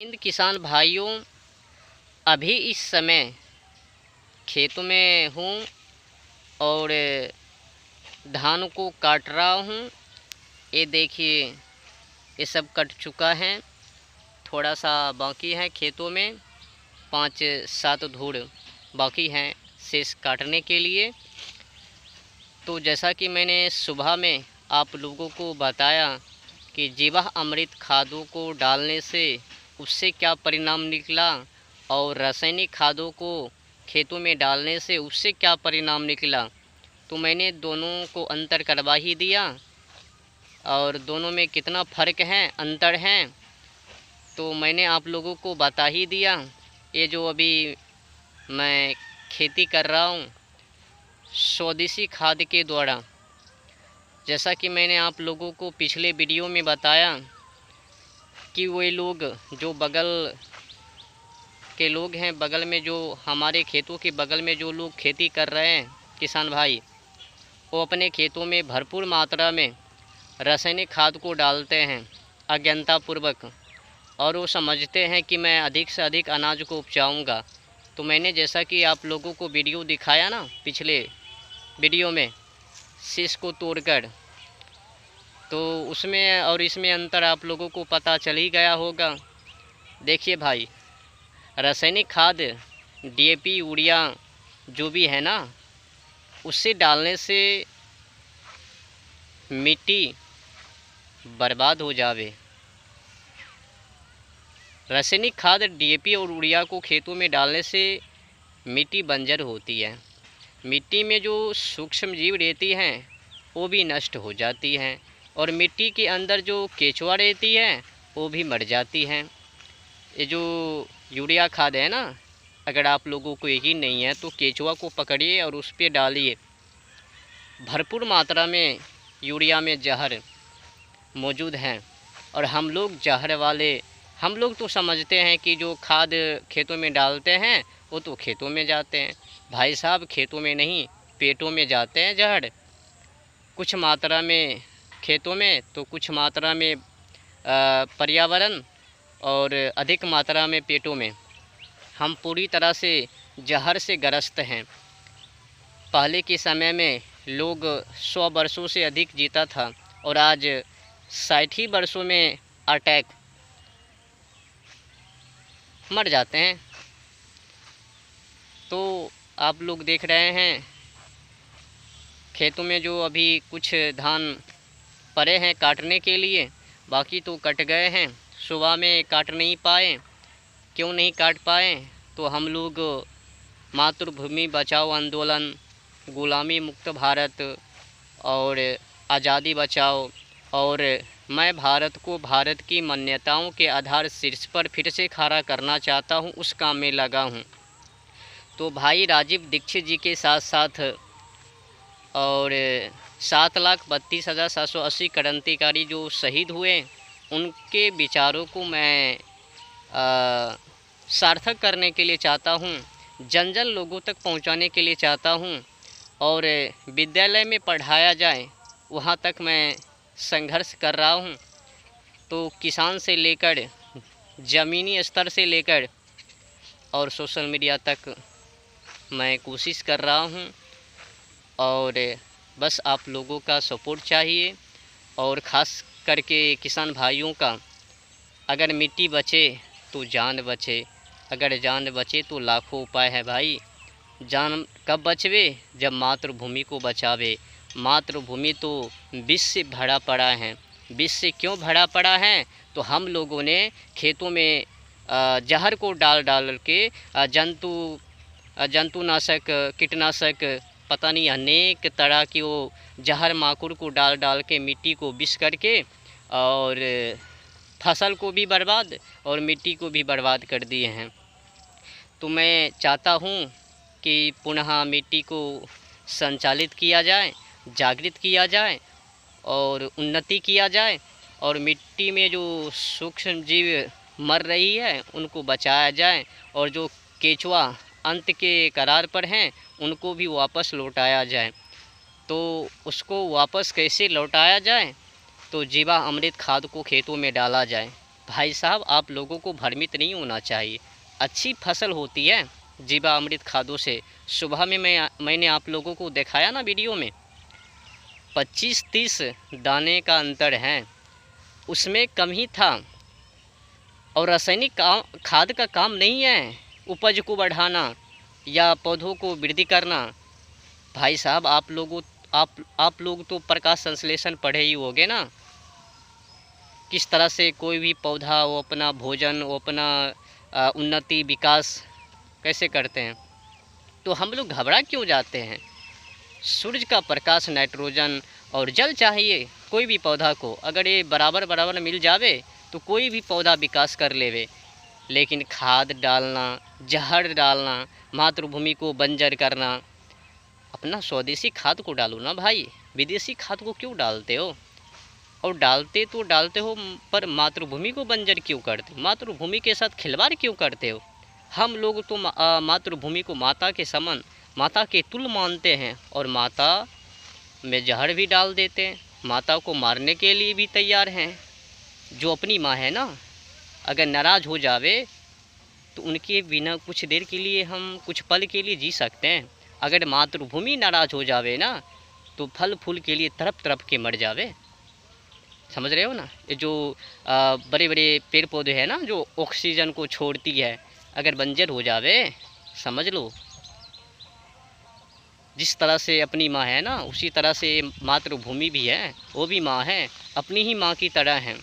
हिंद किसान भाइयों, अभी इस समय खेतों में हूँ और धान को काट रहा हूँ। ये देखिए, ये सब कट चुका है, थोड़ा सा बाकी है। खेतों में 5-7 धूड़ बाकी हैं शेष काटने के लिए। तो जैसा कि मैंने सुबह में आप लोगों को बताया कि जीवामृत खादों को डालने से उससे क्या परिणाम निकला और रासायनिक खादों को खेतों में डालने से उससे क्या परिणाम निकला, तो मैंने दोनों को अंतर करवा ही दिया और दोनों में कितना फ़र्क है, अंतर है, तो मैंने आप लोगों को बता ही दिया। ये जो अभी मैं खेती कर रहा हूँ स्वदेशी खाद के द्वारा, जैसा कि मैंने आप लोगों को पिछले वीडियो में बताया कि वे लोग जो बगल के लोग हैं, बगल में जो हमारे खेतों के बगल में जो लोग खेती कर रहे हैं किसान भाई, वो अपने खेतों में भरपूर मात्रा में रासायनिक खाद को डालते हैं अज्ञानतापूर्वक, और वो समझते हैं कि मैं अधिक से अधिक अनाज को उपजाऊंगा। तो मैंने जैसा कि आप लोगों को वीडियो दिखाया ना पिछले वीडियो में शीश को तोड़कर, तो उसमें और इसमें अंतर आप लोगों को पता चल ही गया होगा। देखिए भाई, रासायनिक खाद डीएपी यूरिया जो भी है ना, उससे डालने से मिट्टी बर्बाद हो जावे। रासायनिक खाद डीएपी और यूरिया को खेतों में डालने से मिट्टी बंजर होती है, मिट्टी में जो सूक्ष्म जीव रहती हैं वो भी नष्ट हो जाती हैं, और मिट्टी के अंदर जो केचुआ रहती है वो भी मर जाती हैं। ये जो यूरिया खाद है ना, अगर आप लोगों को यकीन नहीं है तो केचुआ को पकड़िए और उस पर डालिए। भरपूर मात्रा में यूरिया में जहर मौजूद हैं, और हम लोग तो समझते हैं कि जो खाद खेतों में डालते हैं वो तो खेतों में जाते हैं। भाई साहब, खेतों में नहीं, पेटों में जाते हैं जहर। कुछ मात्रा में खेतों में तो कुछ मात्रा में पर्यावरण और अधिक मात्रा में पेटों में। हम पूरी तरह से जहर से ग्रस्त हैं। पहले के समय में लोग 100 वर्षों से अधिक जीता था, और आज 60 ही वर्षों में अटैक मर जाते हैं। तो आप लोग देख रहे हैं खेतों में जो अभी कुछ धान पड़े हैं काटने के लिए, बाकी तो कट गए हैं। सुबह में काट नहीं पाए। क्यों नहीं काट पाए? तो हम लोग मातृभूमि बचाओ आंदोलन, गुलामी मुक्त भारत और आज़ादी बचाओ, और मैं भारत को भारत की मान्यताओं के आधार शीर्ष पर फिर से खड़ा करना चाहता हूं, उस काम में लगा हूं। तो भाई राजीव दीक्षित जी के साथ साथ और 7,32,780 क्रांतिकारी जो शहीद हुए, उनके विचारों को मैं सार्थक करने के लिए चाहता हूं, जन जन लोगों तक पहुंचाने के लिए चाहता हूं, और विद्यालय में पढ़ाया जाए वहां तक मैं संघर्ष कर रहा हूं। तो किसान से लेकर ज़मीनी स्तर से लेकर और सोशल मीडिया तक मैं कोशिश कर रहा हूं, और बस आप लोगों का सपोर्ट चाहिए, और ख़ास करके किसान भाइयों का। अगर मिट्टी बचे तो जान बचे, अगर जान बचे तो लाखों उपाय है भाई। जान कब बचवे? जब मातृभूमि को बचावे। मातृभूमि तो विष से भरा पड़ा है। विष से क्यों भरा पड़ा है? तो हम लोगों ने खेतों में जहर को डाल डाल के जंतुनाशक, कीटनाशक, पता नहीं अनेक तरह की वो जहर माकुर को डाल डाल के मिट्टी को विष करके, और फसल को भी बर्बाद और मिट्टी को भी बर्बाद कर दिए हैं। तो मैं चाहता हूँ कि पुनः मिट्टी को संचालित किया जाए, जागृत किया जाए और उन्नति किया जाए, और मिट्टी में जो सूक्ष्म जीव मर रही है उनको बचाया जाए, और जो केचुआ अंत के करार पर हैं उनको भी वापस लौटाया जाए। तो उसको वापस कैसे लौटाया जाए? तो जीवामृत खाद को खेतों में डाला जाए। भाई साहब आप लोगों को भ्रमित नहीं होना चाहिए। अच्छी फसल होती है जीवामृत खादों से। सुबह में मैंने आप लोगों को दिखाया ना वीडियो में, 25-30 दाने का अंतर है, उसमें कम ही था। और रासायनिक खाद का काम नहीं है उपज को बढ़ाना या पौधों को वृद्धि करना। भाई साहब आप लोग तो प्रकाश संश्लेषण पढ़े ही होंगे ना, किस तरह से कोई भी पौधा वो अपना भोजन, वो अपना उन्नति विकास कैसे करते हैं। तो हम लोग घबरा क्यों जाते हैं। सूरज का प्रकाश, नाइट्रोजन और जल चाहिए कोई भी पौधा को। अगर ये बराबर बराबर मिल जावे तो कोई भी पौधा विकास कर लेवे। लेकिन खाद डालना, जहर डालना, मातृभूमि को बंजर करना, अपना स्वदेशी खाद को डालो ना भाई, विदेशी खाद को क्यों डालते हो। और डालते हो पर मातृभूमि को बंजर क्यों करते हो, मातृभूमि के साथ खिलवाड़ क्यों करते हो। हम लोग तो मातृभूमि को माता के समान, माता के तुल्य मानते हैं और माता में जहर भी डाल देते हैं, माता को मारने के लिए भी तैयार हैं। जो अपनी माँ है ना, अगर नाराज़ हो जावे तो उनके बिना कुछ देर के लिए हम कुछ पल के लिए जी सकते हैं। अगर मातृभूमि नाराज़ हो जावे ना तो फल फूल के लिए तड़प तड़प के मर जावे। समझ रहे हो ना। ये जो बड़े बड़े पेड़ पौधे हैं ना जो ऑक्सीजन को छोड़ती है, अगर बंजर हो जावे, समझ लो जिस तरह से अपनी माँ है ना उसी तरह से मातृभूमि भी है, वो भी माँ है, अपनी ही माँ की तरह है।